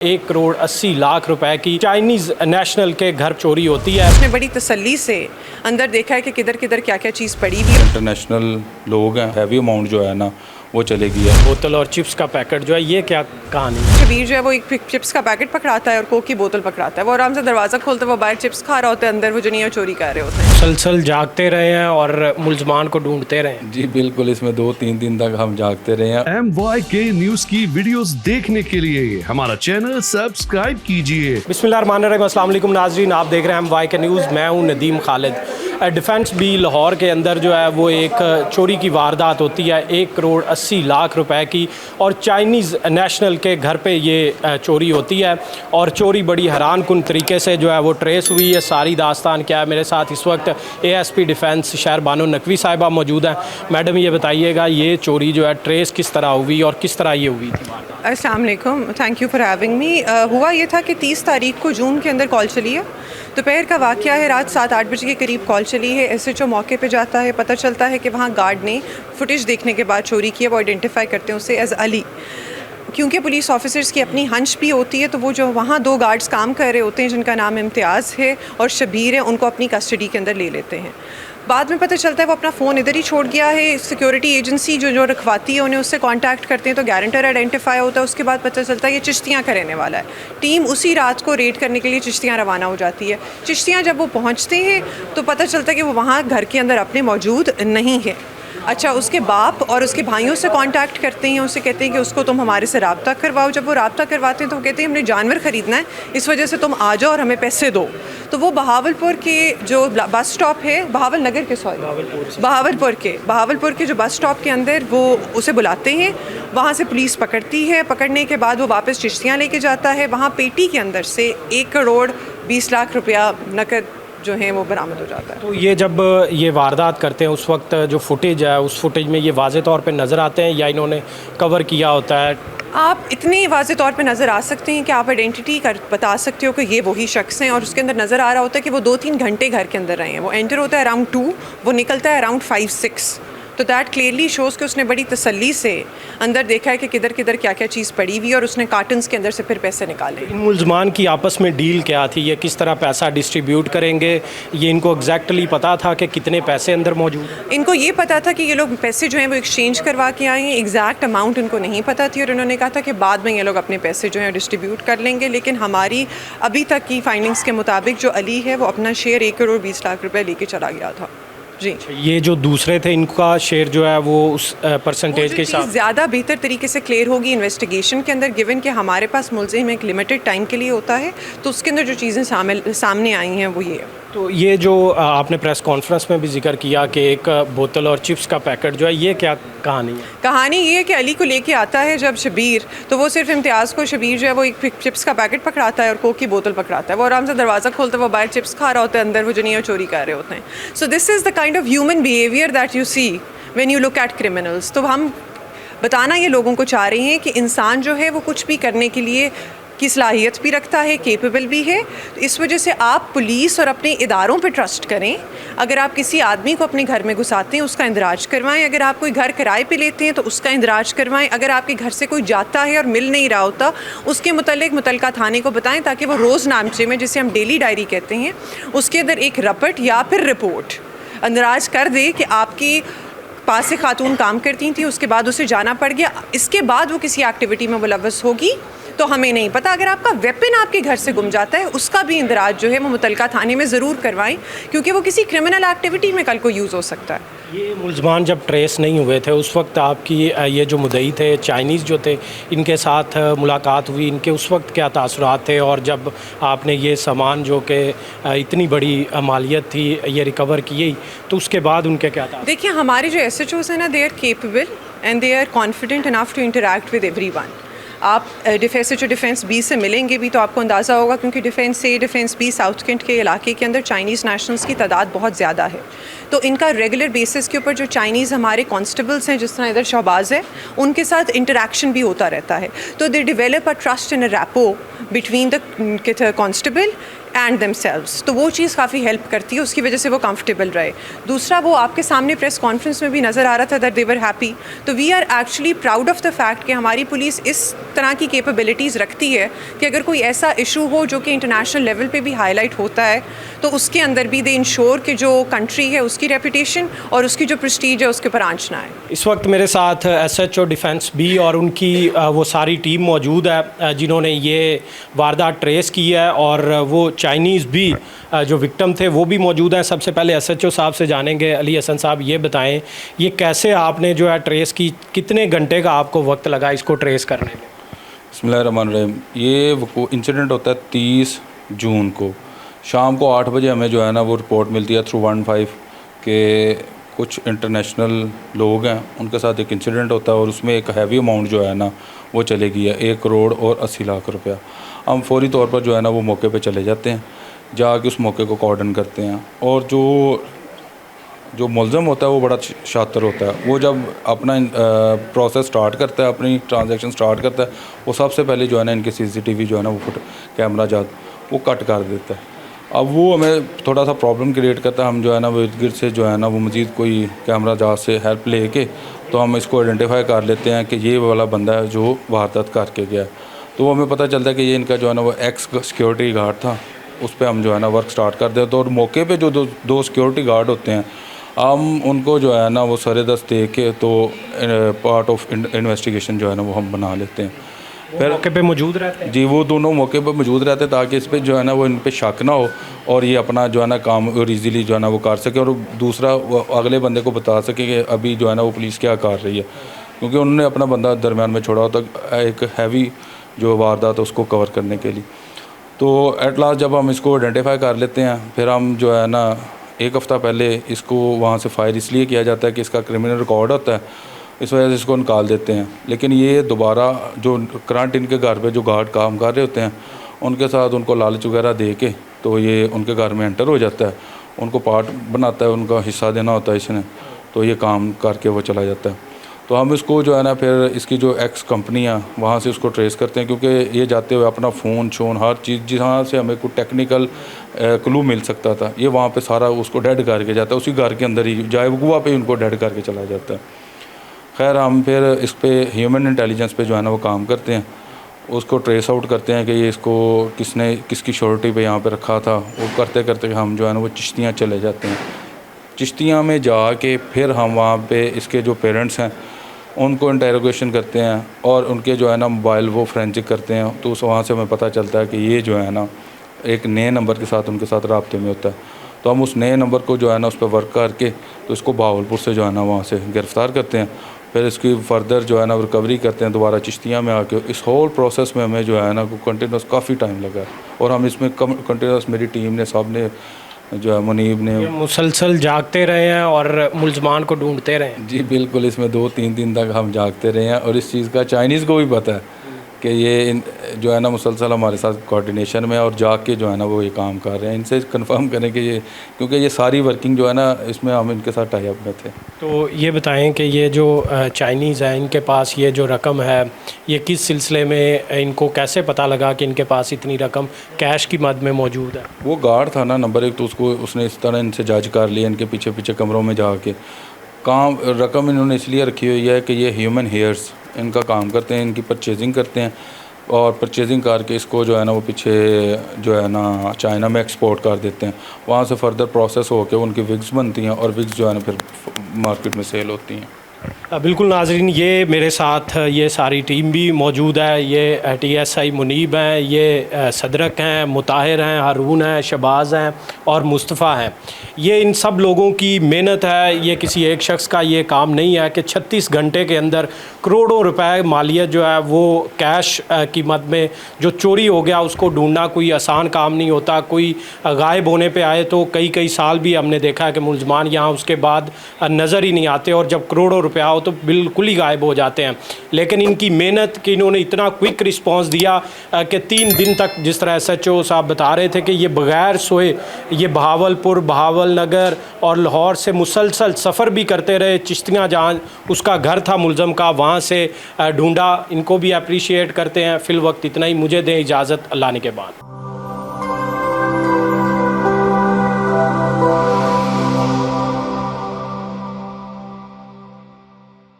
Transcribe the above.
1,80,00,000 रुपए की Chinese national के घर चोरी होती है। उसने बड़ी तसल्ली से अंदर देखा है कि किधर किधर क्या क्या चीज़ पड़ी हुई है। इंटरनेशनल लोग हैं, हैवी अमाउंट जो है ना वो चलेगी है। बोतल और चिप्स का पैकेट जो है, ये क्या कहानी है? शबीर जो है वो एक चिप्स का पैकेट पकड़ाता है और कोक की बोतल पकड़ाता है। वो आराम से दरवाज़ा खोलता है, वो बाहर चिप्स खा रहा होता है, अंदर वो जो नहीं है चोरी कर रहे होते हैं। मुसलसल जागते रहे हैं और मुलजमान को ढूंढते रहे हैं। जी बिल्कुल, इसमें 2-3 दिन तक हम जागते रहे हैं। MYK न्यूज की वीडियोस देखने के लिए हमारा चैनल सब्सक्राइब कीजिए। बिस्मिल्लाहिर्रहमानिर्रहीम, अस्सलाम वालेकुम नाज़रीन, आप देख रहे हैं MYK न्यूज़। मैं हूं नदीम खालिद। डिफेंस बी लाहौर के अंदर जो है वो एक चोरी की वारदात होती है 1,80,00,000 रुपए की, और चाइनीज़ नेशनल के घर पे ये चोरी होती है। और चोरी बड़ी हैरान कुन तरीके से जो है वो ट्रेस हुई है। सारी दास्तान क्या है, मेरे साथ इस वक्त ASP डिफेंस शहर बानो नकवी साहिबा मौजूद हैं। मैडम, ये बताइएगा ये चोरी जो है ट्रेस किस तरह हुई और किस तरह ये हुई थी? अस्सलाम वालेकुम, thank you for having me. हुआ ये था कि 30 तारीख को जून के अंदर कॉल चली है। दोपहर का वाक़या है, रात 7-8 बजे के करीब कॉल चली है। SHO मौके पे जाता है, पता चलता है कि वहाँ गार्ड ने फुटेज देखने के बाद चोरी की है। वो आइडेंटिफाई करते हैं उसे एज़ अली। क्योंकि पुलिस ऑफिसर्स की अपनी हंच भी होती है, तो वो जो वहाँ 2 गार्ड्स काम कर रहे होते हैं जिनका नाम इम्तियाज़ है और शबीर है, उनको अपनी कस्टडी के अंदर ले लेते हैं। बाद में पता चलता है वो अपना फ़ोन इधर ही छोड़ गया है। सिक्योरिटी एजेंसी जो रखवाती है उन्हें उससे कांटेक्ट करते हैं, तो गारंटर आइडेंटिफाई होता है। उसके बाद पता चलता है ये चिश्तियाँ का रहने वाला है। टीम उसी रात को रेड करने के लिए चिश्तियाँ रवाना हो जाती है। चिश्तियाँ जब वो पहुँचते हैं तो पता चलता है कि वो वहाँ घर के अंदर अपने मौजूद नहीं है। अच्छा, उसके बाप और उसके भाइयों से कांटेक्ट करते हैं, उससे कहते हैं कि उसको तुम हमारे से रब्ता करवाओ। जब वो रब्ता करवाते हैं तो वो कहते हैं हमने जानवर ख़रीदना है, इस वजह से तुम आ जाओ और हमें पैसे दो। तो वो बहावलपुर के जो बस स्टॉप है, बहावलपुर के जो बस स्टॉप के अंदर वो उसे बुलाते हैं। वहाँ से पुलिस पकड़ती है। पकड़ने के बाद वो वापस चिश्तियाँ लेके जाता है। वहाँ पेटी के अंदर से 1,20,00,000 रुपया नकद जो है वो बरामद हो जाता है। तो ये जब ये वारदात करते हैं उस वक्त जो फुटेज है, उस फुटेज में ये वाज़े तौर पे नज़र आते हैं या इन्होंने कवर किया होता है? आप इतने वाज़े तौर पे नज़र आ सकते हैं कि आप आइडेंटिटी बता सकते हो कि ये वही शख्स हैं। और उसके अंदर नज़र आ रहा होता है कि वो 2-3 घंटे घर के अंदर रहे हैं। वो एंटर होता है अराउंड 2, वो निकलता है अराउंड 5-6। तो दैट क्लियरली शोज़ कि उसने बड़ी तसल्ली से अंदर देखा है कि किधर किधर क्या क्या चीज़ पड़ी हुई है, और उसने कार्टन्स के अंदर से फिर पैसे निकाले। इन मुलजमान की आपस में डील क्या थी? ये किस तरह पैसा डिस्ट्रीब्यूट करेंगे? ये इनको एग्जैक्टली पता था कि कितने पैसे अंदर मौजूद हैं? इनको ये पता था कि ये लोग पैसे जो हैं वो एक्सचेंज करवा के आए हैं। एग्जैक्ट अमाउंट इनको नहीं पता थी, और इन्होंने कहा था कि बाद में ये लोग अपने पैसे जो हैं डिस्ट्रीब्यूट कर लेंगे। लेकिन हमारी अभी तक की फाइंडिंग्स के मुताबिक जो अली है वो अपना शेयर 1,20,00,000 रुपये लेके चला गया था। जी, ये जो दूसरे थे इनका शेयर जो है वो उस परसेंटेज के हिसाब ज़्यादा बेहतर तरीके से क्लियर होगी इन्वेस्टिगेशन के अंदर, गिवन कि हमारे पास मुलजिम एक लिमिटेड टाइम के लिए होता है। तो उसके अंदर जो चीज़ें सामने आई हैं वो ये है। तो ये जो आपने प्रेस कॉन्फ्रेंस में भी जिक्र किया कि एक बोतल और चिप्स का पैकेट जो है, ये क्या कहानी है? कहानी ये है कि अली को लेके आता है जब शबीर, तो वो सिर्फ इम्तियाज़ को, शबीर जो है वो एक चिप्स का पैकेट पकड़ाता है और कोक की बोतल पकड़ाता है। वो आराम से दरवाज़ा खोलता है, वो बाहर चिप्स खा रहा होता है, अंदर वो जो नहीं है चोरी कर रहे होते हैं। So this is the kind of human behaviour that you see when you look at criminals. तो हम बताना ये लोगों को चाह रहे हैं कि इंसान जो है वो कुछ भी करने के लिए की सलाहियत भी रखता है, केपेबल भी है। तो इस वजह से आप पुलिस और अपने इदारों पे ट्रस्ट करें। अगर आप किसी आदमी को अपने घर में घुसाते हैं, उसका इंदराज करवाएं। अगर आप कोई घर किराए पे लेते हैं तो उसका इंदराज करवाएं। अगर आपके घर से कोई जाता है और मिल नहीं रहा होता, उसके मुतल्लिका थाने को बताएं, ताकि वो रोज़ नामचे में, जिसे हम डेली डायरी कहते हैं, उसके अंदर एक रपट या फिर रिपोर्ट अंदराज कर दे कि आपकी पास से खातून काम करती थी, उसके बाद उसे जाना पड़ गया, इसके बाद वो किसी एक्टिविटी में मुलव्वस होगी तो हमें नहीं पता। अगर आपका वेपन आपके घर से गुम जाता है, उसका भी इंदराज जो है वो मुतल्लिका थाने में ज़रूर करवाएं, क्योंकि वो किसी क्रिमिनल एक्टिविटी में कल को यूज़ हो सकता है। ये मुलजमान जब ट्रेस नहीं हुए थे उस वक्त आपकी ये जो मुद्दई थे चाइनीज़ जो थे, इनके साथ मुलाकात हुई, इनके उस वक्त क्या तासुरात थे? और जब आपने ये सामान जो कि इतनी बड़ी मालियत थी ये रिकवर की, तो उसके बाद उनके क्या था? देखिए, हमारे जो SHOs हैं ना, they are capable and they are confident enough to interact with everyone. आप डिफेंस बी से मिलेंगे भी तो आपको अंदाज़ा होगा, क्योंकि डिफेंस बी साउथ कैंट के इलाके के अंदर चाइनीज़ नेशनल्स की तादाद बहुत ज़्यादा है। तो इनका रेगुलर बेसिस के ऊपर जो चाइनीज़ हमारे कॉन्स्टेबल्स हैं, जिस तरह इधर शहबाज है, उनके साथ इंटरेक्शन भी होता रहता है। तो they develop a trust in a rapport between the constable and themselves, तो वो चीज़ काफ़ी हेल्प करती है, उसकी वजह से वो कंफर्टेबल रहे। दूसरा, वो आपके सामने प्रेस कॉन्फ्रेंस में भी नज़र आ रहा था दैट दे वर हैप्पी। तो we are actually proud of the fact कि हमारी पुलिस इस तरह की कैपेबिलिटीज़ रखती है कि अगर कोई ऐसा इशू हो जो कि इंटरनेशनल लेवल पे भी हाईलाइट होता है, तो उसके अंदर भी दे इंश्योर कि जो कंट्री है उसकी रेपुटेशन और उसकी जो प्रेस्टीज है उसके ऊपर आंच ना आए। इस वक्त मेरे साथ SHO डिफेंस बी और उनकी वो सारी टीम मौजूद है जिन्होंने ये वारदात ट्रेस की है, और वो चाइनीज़ भी जो विक्टिम थे वो भी मौजूद हैं। सबसे पहले SHO साहब से जानेंगे। अली हसन साहब, ये बताएं ये कैसे आपने जो है ट्रेस की, कितने घंटे का आपको वक्त लगा इसको ट्रेस करने में? बिस्मिल्लाहिर्रहमानिर्रहीम। ये इंसिडेंट होता है 30 जून को शाम को 8 बजे हमें जो है ना वो रिपोर्ट मिलती है थ्रू 15 के कुछ इंटरनेशनल लोग हैं, उनके साथ एक इंसिडेंट होता है और उसमें एक हैवी अमाउंट जो है ना वो चले गई है 1 करोड़ और 80 लाख रुपया। हम फौरी तौर पर जो है ना वो मौके पे चले जाते हैं, जाके उस मौके को कॉर्डन करते हैं, और जो मुलज़म होता है वो बड़ा शातिर होता है। वो जब अपना प्रोसेस स्टार्ट करता है, अपनी ट्रांजैक्शन स्टार्ट करता है, वो सबसे पहले जो है ना इनके CCTV जो है ना वो कैमरा जात वो कट कर देता है। अब वो हमें थोड़ा सा प्रॉब्लम क्रिएट करता है। हम जो है ना वो इर्द गिर्द से जो है ना वो मज़ीद कोई कैमरा जात से हेल्प लेके तो हम इसको आइडेंटिफाई कर लेते हैं कि ये वाला बंदा है जो वारदात करके गया है। तो वो हमें पता चलता है कि ये इनका जो है ना वो एक्स सिक्योरिटी गार्ड था। उस पर हम जो है ना वर्क स्टार्ट कर देते हैं। और मौके पे जो दो सिक्योरिटी गार्ड होते हैं, हम उनको जो है ना वो सरेदस्त दे के तो पार्ट ऑफ इन्वेस्टिगेशन जो है ना वो हम बना लेते हैं। फिर मौके पे मौजूद रहते हैं? जी, वो दोनों मौके पर मौजूद रहते हैं ताकि इस पर जो है ना वो इन पे शक ना हो और ये अपना जो है ना काम और ईज़िली जो है ना वो कर सके, और दूसरा वो अगले बंदे को बता सके कि अभी जो है ना वो पुलिस क्या कर रही है, क्योंकि उन्होंने अपना बंदा दरमियान में छोड़ा होता एक हैवी जो वारदात है उसको कवर करने के लिए। तो एट लास्ट जब हम इसको आइडेंटिफाई कर लेते हैं, फिर हम जो है ना 1 हफ़्ता पहले इसको वहाँ से फायर इसलिए किया जाता है कि इसका क्रिमिनल रिकॉर्ड होता है, इस वजह से इसको निकाल देते हैं। लेकिन ये दोबारा जो करंट इनके घर पे जो गार्ड काम कर रहे होते हैं उनके साथ उनको लालच वगैरह दे के तो ये उनके घर में एंटर हो जाता है, उनको पार्ट बनाता है, उनका हिस्सा देना होता है इसने, तो ये काम करके वो चला जाता है। तो हम इसको जो है ना फिर इसकी जो एक्स कंपनियाँ वहाँ से उसको ट्रेस करते हैं, क्योंकि ये जाते हुए अपना फ़ोन शोन हर चीज़ जहाँ से हमें कोई टेक्निकल क्लू मिल सकता था ये वहाँ पे सारा उसको डेड करके जाता है, उसी घर के अंदर ही जाए वगुआ पे उनको डेड करके चला जाता है। खैर हम फिर इस पे ह्यूमन इंटेलिजेंस पे जो है ना वो काम करते हैं, उसको ट्रेस आउट करते हैं कि ये इसको किसने किसकी श्योरिटी पे यहाँ पे रखा था। वो करते करते हम जो है ना वो चिश्तियाँ चले जाते हैं। चिश्तियाँ में जाके फिर हम वहाँ पे इसके जो पेरेंट्स हैं उनको इंटेरोगेशन करते हैं और उनके जो है ना मोबाइल वो फोरेंसिक करते हैं। तो उस वहाँ से हमें पता चलता है कि ये जो है ना एक नए नंबर के साथ उनके साथ राब्ते में होता है। तो हम उस नए नंबर को जो है ना उस पर वर्क करके तो इसको बहावलपुर से जो है ना वहाँ से गिरफ़्तार करते हैं। फिर इसकी फर्दर जो है ना रिकवरी करते हैं दोबारा चिश्तियाँ में आके। इस होल प्रोसेस में हमें जो है ना कंटिन्यूस काफ़ी टाइम लगा और हम इसमें कंटिन्यूस मेरी टीम ने सब ने जो है मुनीब ने मुसलसल जागते रहे हैं और मुलजमान को ढूंढते रहे हैं। जी बिल्कुल, इसमें 2-3 दिन तक हम जागते रहे हैं और इस चीज़ का चाइनीज़ को भी पता है कि ये जो है ना मुसलसल हमारे साथ कोऑर्डिनेशन में और जाग के जो है ना वो ये काम कर रहे हैं। इनसे कंफर्म करें कि ये क्योंकि ये सारी वर्किंग जो है ना इसमें हम इनके साथ टाई अप में थे। तो ये बताएं कि ये जो चाइनीज़ हैं इनके पास ये जो रकम है ये किस सिलसिले में, इनको कैसे पता लगा कि इनके पास इतनी रकम कैश की मद में मौजूद है? वो गार्ड था ना नंबर 1, तो उसने इस तरह इनसे जज कर लिया इनके पीछे पीछे कमरों में जाके। काम रकम इन्होंने इसलिए रखी हुई है कि ये ह्यूमन हेयर्स इनका काम करते हैं, इनकी परचेजिंग करते हैं और परचेजिंग करके इसको जो है ना वो पीछे जो है ना चाइना में एक्सपोर्ट कर देते हैं। वहाँ से फर्दर प्रोसेस होकर उनकी विग्स बनती हैं और विग्स जो है ना फिर मार्केट में सेल होती हैं। बिल्कुल नाजरीन, ये मेरे साथ ये सारी टीम भी मौजूद है। ये TSI मुनीब हैं, ये सदरक हैं, मुताहिर हैं, हारून हैं, शबाज़ हैं और मुस्तफ़ा हैं। ये इन सब लोगों की मेहनत है, ये किसी एक शख्स का ये काम नहीं है कि 36 घंटे के अंदर करोड़ों रुपए मालियत जो है वो कैश की मद में जो चोरी हो गया उसको ढूंढना कोई आसान काम नहीं होता। कोई गायब होने पे आए तो कई साल भी हमने देखा है कि मुलजमान यहाँ उसके बाद नज़र ही नहीं आते और जब करोड़ों रुपया हो तो बिल्कुल ही गायब हो जाते हैं। लेकिन इनकी मेहनत कि इन्होंने इतना क्विक रिस्पांस दिया कि 3 दिन तक, जिस तरह SHO साहब बता रहे थे कि ये बग़ैर सोए ये बहावलपुर, बहावलनगर और लाहौर से मुसलसल सफ़र भी करते रहे। चिश्तियाँ जहाँ उसका घर था मुलज़म का वहाँ से ढूंढा। इनको भी अप्रिशिएट करते हैं। फ़िल वक्त इतना ही, मुझे दें इजाज़त, अल्लाह ने के बाद।